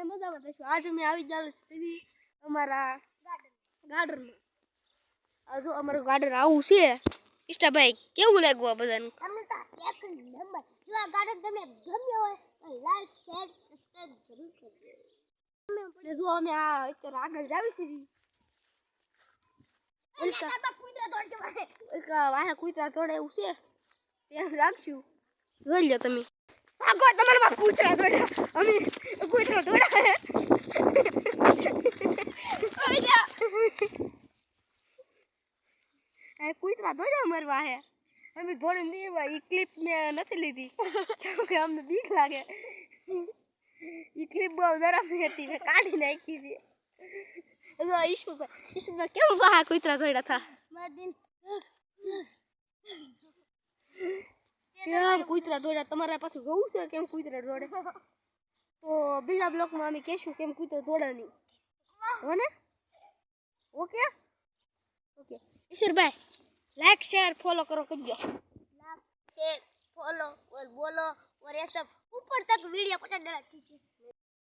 બધા મજામાં થઈશું. આજે અમે આવી ગયા સીધી અમારા ગાર્ડનમાં. આ જો અમારું ગાર્ડન આવું છે. ઈષ્ટાભાઈ કેવું લાગ્યું આ બધાને? તમને તો એક નંબર. જો આ ગાર્ડન તમને ગમ્યો હોય તો લાઈક શેર સબસ્ક્રાઇબ જરૂર કરજો. જો અમે આ અત્યારે આગળ જાવી સીધી વાહે કૂતરા થોડે એવું છે ત્યાં રાખશું. જોઈ લો તમે. ભાગો તમારા કૂતરા થોડા અમે કૂતરા થોડા કૂતરા થોડા અમારે વાહે અમે થોડી નહીં. એ ક્લિપ મેં નથી લીધી કે અમને બીક લાગે. એ ક્લિપ બહુ ગરમ હતી મેં કાઢી નાખી છે. ઈશુભાઈ કેવું વાહે કૂતરા થોડા થા કેમ કૂતરા દોડ્યા? તમારા પાસે જોવું છે કેમ કૂતરા દોડે? તો બીજા બ્લોકમાં અમે કહેશું કેમ કૂતરા દોડે નહીં. હો ને? Okay okay Ishwarbhai like share follow करो करजो. लाइक शेयर फॉलो और बोलो और ये सब ऊपर तक वीडियो पहुंचा देना ठीक है.